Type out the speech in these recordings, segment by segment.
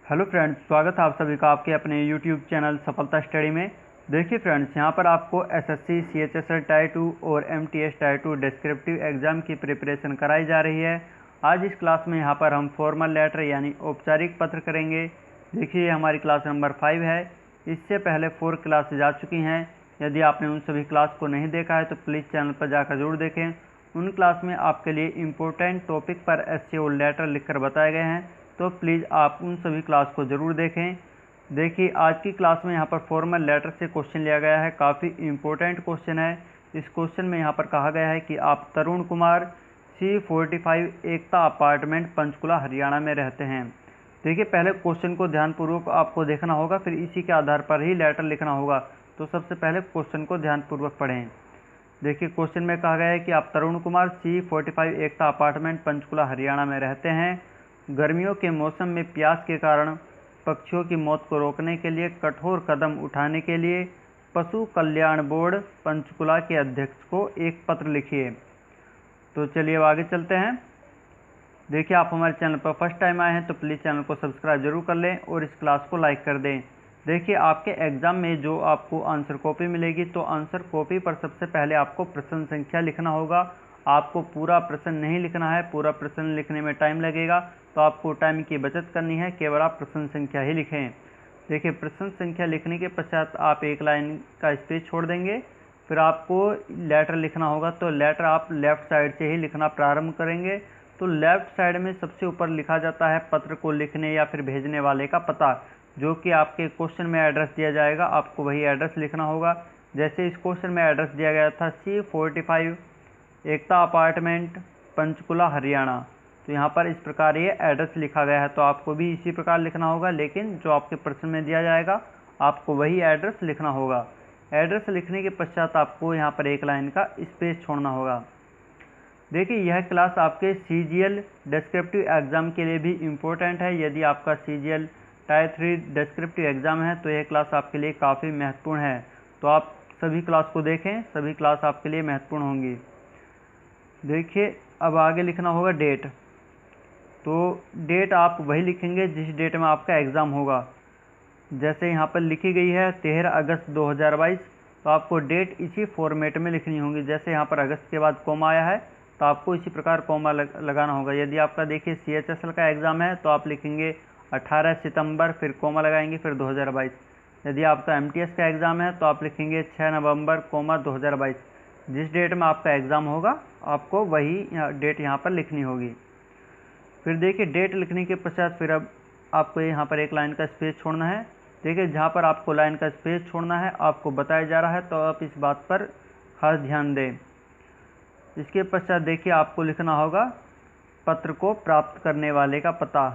Hello friends, स्वागत है आप सभी का आपके अपने यूट्यूब चैनल सफलता स्टडी में। देखिए फ्रेंड्स, यहाँ पर आपको एसएससी, सीएचएसएल टायर 2 और एमटीएस टायर 2 डिस्क्रिप्टिव एग्जाम की प्रिपरेशन कराई जा रही है। आज इस क्लास में यहाँ पर हम फॉर्मल लेटर यानी औपचारिक पत्र करेंगे। देखिए हमारी क्लास नंबर 5 है। इससे पहले 4 क्लासेज आ चुकी हैं। यदि आपने उन सभी क्लास को नहीं देखा है तो प्लीज़ चैनल पर जाकर जरूर देखें। उन क्लास में आपके लिए इम्पोर्टेंट टॉपिक पर एस्से और लेटर लिखकर बताए गए हैं, तो प्लीज़ आप उन सभी क्लास को ज़रूर देखें। देखिए आज की क्लास में यहाँ पर फॉर्मल लेटर से क्वेश्चन लिया गया है। काफ़ी इम्पोर्टेंट क्वेश्चन है। इस क्वेश्चन में यहाँ पर कहा गया है कि आप तरुण कुमार C45 एकता अपार्टमेंट पंचकुला हरियाणा में रहते हैं। देखिए पहले क्वेश्चन को ध्यानपूर्वक आपको देखना होगा, फिर इसी के आधार पर ही लेटर लिखना होगा। तो सबसे पहले क्वेश्चन को ध्यानपूर्वक पढ़ें। देखिए क्वेश्चन में कहा गया है कि आप तरुण कुमार C45 एकता अपार्टमेंट पंचकुला हरियाणा में रहते हैं। गर्मियों के मौसम में प्यास के कारण पक्षियों की मौत को रोकने के लिए कठोर कदम उठाने के लिए पशु कल्याण बोर्ड पंचकुला के अध्यक्ष को एक पत्र लिखिए। तो चलिए अब आगे चलते हैं। देखिए आप हमारे चैनल पर फर्स्ट टाइम आए हैं तो प्लीज़ चैनल को सब्सक्राइब जरूर कर लें और इस क्लास को लाइक कर दें। देखिए आपके एग्ज़ाम में जो आपको आंसर कॉपी मिलेगी, तो आंसर कॉपी पर सबसे पहले आपको प्रश्न संख्या लिखना होगा। आपको पूरा प्रश्न नहीं लिखना है, पूरा प्रश्न लिखने में टाइम लगेगा, तो आपको टाइम की बचत करनी है। केवल आप प्रश्न संख्या ही लिखें। देखिए प्रश्न संख्या लिखने के पश्चात आप एक लाइन का स्पेस छोड़ देंगे। फिर आपको लेटर लिखना होगा, तो लेटर आप लेफ़्ट साइड से ही लिखना प्रारंभ करेंगे। तो लेफ़्ट साइड में सबसे ऊपर लिखा जाता है पत्र को लिखने या फिर भेजने वाले का पता, जो कि आपके क्वेश्चन में एड्रेस दिया जाएगा। आपको वही एड्रेस लिखना होगा। जैसे इस क्वेश्चन में एड्रेस दिया गया था C45 एकता अपार्टमेंट पंचकुला हरियाणा, तो यहाँ पर इस प्रकार ये एड्रेस लिखा गया है। तो आपको भी इसी प्रकार लिखना होगा, लेकिन जो आपके प्रश्न में दिया जाएगा आपको वही एड्रेस लिखना होगा। एड्रेस लिखने के पश्चात आपको यहाँ पर एक लाइन का स्पेस छोड़ना होगा। देखिए यह क्लास आपके CGL डिस्क्रिप्टिव एग्ज़ाम के लिए भी इम्पोर्टेंट है। यदि आपका CGL टायर 3 डिस्क्रिप्टिव एग्ज़ाम है तो यह क्लास आपके लिए काफ़ी महत्वपूर्ण है। तो आप सभी क्लास को देखें, सभी क्लास आपके लिए महत्वपूर्ण होंगी। देखिए अब आगे लिखना होगा डेट। तो डेट आप वही लिखेंगे जिस डेट में आपका एग्ज़ाम होगा। जैसे यहाँ पर लिखी गई है 13 अगस्त 2022, तो आपको डेट इसी फॉर्मेट में लिखनी होगी। जैसे यहाँ पर अगस्त के बाद कॉमा आया है, तो आपको इसी प्रकार कॉमा लगाना होगा। यदि आपका देखिए CHSL का एग्ज़ाम है तो आप लिखेंगे 18 सितंबर, फिर कॉमा लगाएंगे, फिर 2022। यदि आपका MTS का एग्ज़ाम है तो आप लिखेंगे 6 नवंबर, 2022। जिस डेट में आपका एग्ज़ाम होगा आपको वही डेट यहाँ पर लिखनी होगी। फिर देखिए डेट लिखने के पश्चात फिर अब आपको यहाँ पर एक लाइन का स्पेस छोड़ना है। देखिए जहाँ पर आपको लाइन का स्पेस छोड़ना है आपको बताया जा रहा है, तो आप इस बात पर खास ध्यान दें। इसके पश्चात देखिए आपको लिखना होगा पत्र को प्राप्त करने वाले का पता,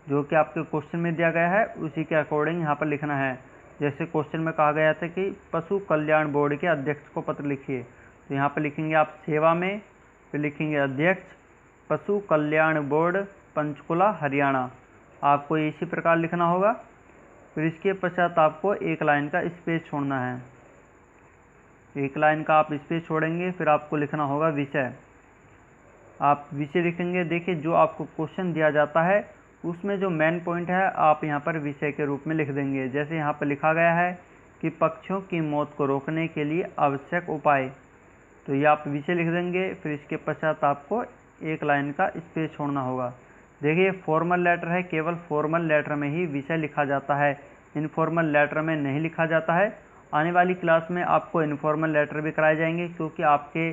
जो कि आपके क्वेश्चन में दिया गया है उसी के अकॉर्डिंग यहाँ पर लिखना है। जैसे क्वेश्चन में कहा गया था कि पशु कल्याण बोर्ड के अध्यक्ष को पत्र लिखिए, तो यहाँ पर लिखेंगे आप सेवा में, फिर लिखेंगे अध्यक्ष पशु कल्याण बोर्ड पंचकुला हरियाणा। आपको इसी प्रकार लिखना होगा। फिर इसके पश्चात आपको एक लाइन का स्पेस छोड़ना है। एक लाइन का आप स्पेस छोड़ेंगे, फिर आपको लिखना होगा विषय। आप विषय लिखेंगे। देखिए जो आपको क्वेश्चन दिया जाता है उसमें जो मेन पॉइंट है आप यहाँ पर विषय के रूप में लिख देंगे। जैसे यहाँ पर लिखा गया है कि पक्षियों की मौत को रोकने के लिए आवश्यक उपाय, तो ये आप विषय लिख देंगे। फिर इसके पश्चात आपको एक लाइन का स्पेस छोड़ना होगा। देखिए फॉर्मल लेटर है, केवल फॉर्मल लेटर में ही विषय लिखा जाता है, इनफॉर्मल लेटर में नहीं लिखा जाता है। आने वाली क्लास में आपको इनफॉर्मल लेटर भी कराए जाएंगे, क्योंकि आपके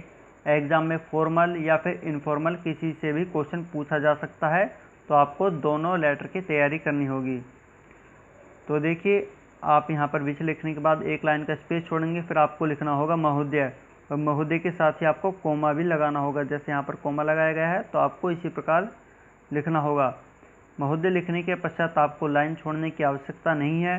एग्ज़ाम में फॉर्मल या फिर इनफॉर्मल किसी से भी क्वेश्चन पूछा जा सकता है, तो आपको दोनों लेटर की तैयारी करनी होगी। तो देखिए आप यहाँ पर विषय लिखने के बाद एक लाइन का स्पेस छोड़ेंगे, फिर आपको लिखना होगा महोदय, और महोदय के साथ ही आपको कोमा भी लगाना होगा। जैसे यहाँ पर कोमा लगाया गया है तो आपको इसी प्रकार लिखना होगा। महोदय लिखने के पश्चात आपको लाइन छोड़ने की आवश्यकता नहीं है।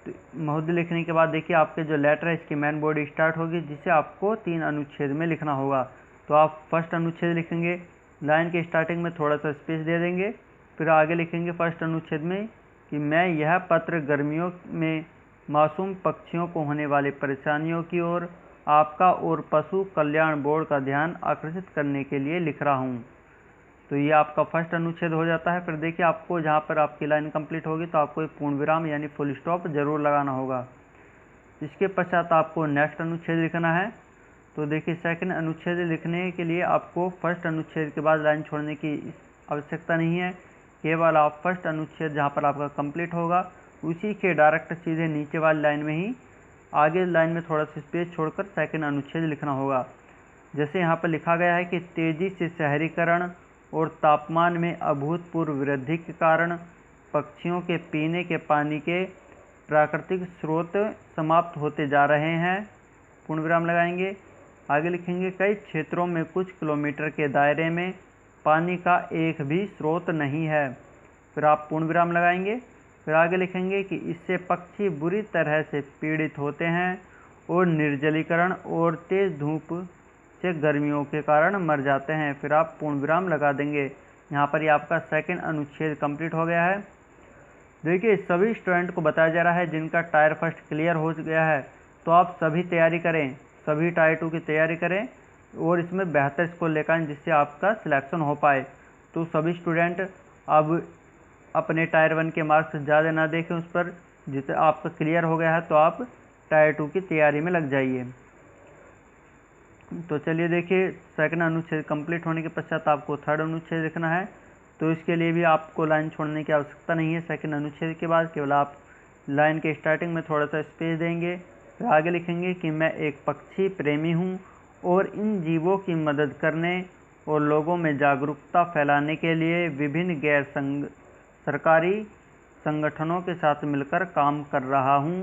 तो महोदय लिखने के बाद देखिए आपके जो लेटर है इसकी मेन बॉडी स्टार्ट होगी, जिसे आपको 3 अनुच्छेद में लिखना होगा। तो आप फर्स्ट अनुच्छेद लिखेंगे, लाइन के स्टार्टिंग में थोड़ा सा स्पेस दे देंगे, फिर आगे लिखेंगे फर्स्ट अनुच्छेद में कि मैं यह पत्र गर्मियों में मासूम पक्षियों को होने वाली परेशानियों की ओर आपका और पशु कल्याण बोर्ड का ध्यान आकर्षित करने के लिए लिख रहा हूँ। तो ये आपका फर्स्ट अनुच्छेद हो जाता है। फिर देखिए आपको जहाँ पर आपकी लाइन कंप्लीट होगी तो आपको एक पूर्ण विराम यानी फुल स्टॉप जरूर लगाना होगा। इसके पश्चात आपको नेक्स्ट अनुच्छेद लिखना है। तो देखिए सेकंड अनुच्छेद लिखने के लिए आपको फर्स्ट अनुच्छेद के बाद लाइन छोड़ने की आवश्यकता नहीं है, केवल आप फर्स्ट अनुच्छेद जहाँ पर आपका कंप्लीट होगा उसी के डायरेक्ट सीधे नीचे वाली लाइन में ही आगे लाइन में थोड़ा सा स्पेस छोड़कर सेकंड अनुच्छेद लिखना होगा। जैसे यहाँ पर लिखा गया है कि तेज़ी से शहरीकरण और तापमान में अभूतपूर्व वृद्धि के कारण पक्षियों के पीने के पानी के प्राकृतिक स्रोत समाप्त होते जा रहे हैं, पूर्ण विराम लगाएंगे। आगे लिखेंगे कई क्षेत्रों में कुछ किलोमीटर के दायरे में पानी का एक भी स्रोत नहीं है, फिर आप पूर्ण विराम लगाएंगे। फिर आगे लिखेंगे कि इससे पक्षी बुरी तरह से पीड़ित होते हैं और निर्जलीकरण और तेज़ धूप से गर्मियों के कारण मर जाते हैं, फिर आप पूर्ण विराम लगा देंगे। यहाँ पर ये आपका सेकंड अनुच्छेद कंप्लीट हो गया है। देखिए सभी स्टूडेंट को बताया जा रहा है जिनका टायर फर्स्ट क्लियर हो गया है तो आप सभी तैयारी करें, सभी टायर 2 की तैयारी करें और इसमें बेहतर स्कोर लेकर आएँ जिससे आपका सिलेक्शन हो पाए। तो सभी स्टूडेंट अब अपने टायर 1 के मार्क्स ज़्यादा ना देखें उस पर, जिससे आपका क्लियर हो गया है तो आप टायर 2 की तैयारी में लग जाइए। तो चलिए देखिए सेकंड अनुच्छेद कंप्लीट होने के पश्चात आपको थर्ड अनुच्छेद लिखना है। तो इसके लिए भी आपको लाइन छोड़ने की आवश्यकता नहीं है। सेकंड अनुच्छेद के बाद केवल आप लाइन के स्टार्टिंग में थोड़ा सा स्पेस देंगे। फिर आगे लिखेंगे कि मैं एक पक्षी प्रेमी हूँ और इन जीवों की मदद करने और लोगों में जागरूकता फैलाने के लिए विभिन्न गैर सरकारी संगठनों के साथ मिलकर काम कर रहा हूँ,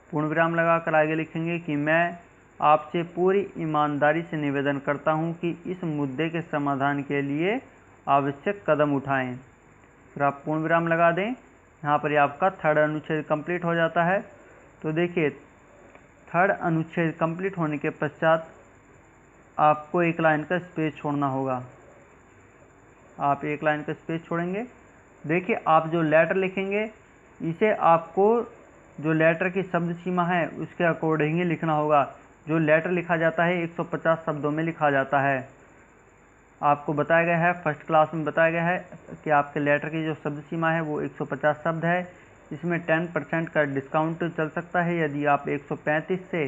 पूर्ण विराम लगाकर आगे लिखेंगे कि मैं आपसे पूरी ईमानदारी से निवेदन करता हूं कि इस मुद्दे के समाधान के लिए आवश्यक कदम उठाएं, फिर आप पूर्ण विराम लगा दें। यहाँ पर आपका थर्ड अनुच्छेद कंप्लीट हो जाता है। तो देखिए थर्ड अनुच्छेद कंप्लीट होने के पश्चात आपको एक लाइन का स्पेस छोड़ना होगा। आप एक लाइन का स्पेस छोड़ेंगे। देखिए आप जो लेटर लिखेंगे इसे आपको जो लेटर की शब्द सीमा है उसके अकॉर्डिंग ही लिखना होगा। जो लेटर लिखा जाता है 150 शब्दों में लिखा जाता है। आपको बताया गया है, फर्स्ट क्लास में बताया गया है कि आपके लेटर की जो शब्द सीमा है वो 150 शब्द है। इसमें 10% का डिस्काउंट चल सकता है यदि आप 135 से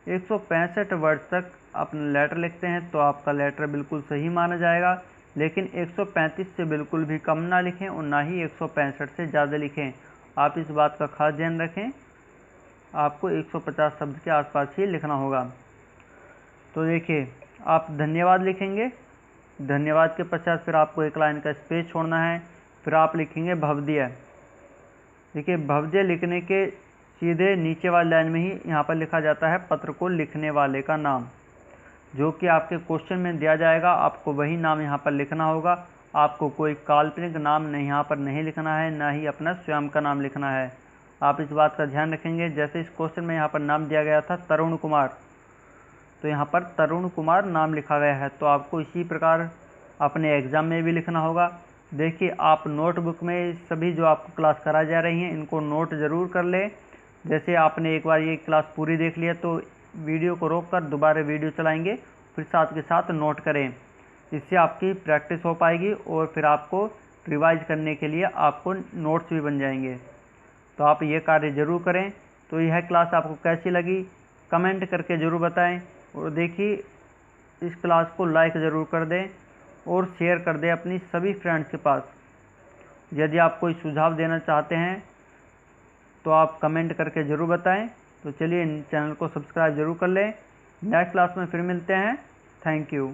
165 वर्ड तक अपना लेटर लिखते हैं तो आपका लेटर बिल्कुल सही माना जाएगा। लेकिन 135 से बिल्कुल भी कम ना लिखें और ना ही 165 से ज़्यादा लिखें। आप इस बात का खास ध्यान रखें, आपको 150 शब्द के आसपास ही लिखना होगा। तो देखिए आप धन्यवाद लिखेंगे। धन्यवाद के पश्चात फिर आपको एक लाइन का स्पेस छोड़ना है। फिर आप लिखेंगे भवदीय। देखिए भवदीय लिखने के सीधे नीचे वाली लाइन में ही यहाँ पर लिखा जाता है पत्र को लिखने वाले का नाम, जो कि आपके क्वेश्चन में दिया जाएगा। आपको वही नाम यहाँ पर लिखना होगा। आपको कोई काल्पनिक नाम नहीं यहाँ पर नहीं लिखना है, ना ही अपना स्वयं का नाम लिखना है। आप इस बात का ध्यान रखेंगे। जैसे इस क्वेश्चन में यहाँ पर नाम दिया गया था तरुण कुमार, तो यहाँ पर तरुण कुमार नाम लिखा गया है। तो आपको इसी प्रकार अपने एग्ज़ाम में भी लिखना होगा। देखिए आप नोटबुक में सभी जो आपको क्लास कराई जा रही हैं इनको नोट ज़रूर कर लें। जैसे आपने एक बार ये क्लास पूरी देख लिया तो वीडियो को रोक कर दोबारा वीडियो चलाएंगे, फिर साथ के साथ नोट करें। इससे आपकी प्रैक्टिस हो पाएगी और फिर आपको रिवाइज करने के लिए आपको नोट्स भी बन जाएंगे। तो आप ये कार्य ज़रूर करें। तो यह क्लास आपको कैसी लगी कमेंट करके ज़रूर बताएं। और देखिए इस क्लास को लाइक ज़रूर कर दें और शेयर कर दें अपनी सभी फ्रेंड्स के पास। यदि आप कोई सुझाव देना चाहते हैं तो आप कमेंट करके ज़रूर बताएं। तो चलिए चैनल को सब्सक्राइब ज़रूर कर लें। नेक्स्ट क्लास में फिर मिलते हैं। Thank you.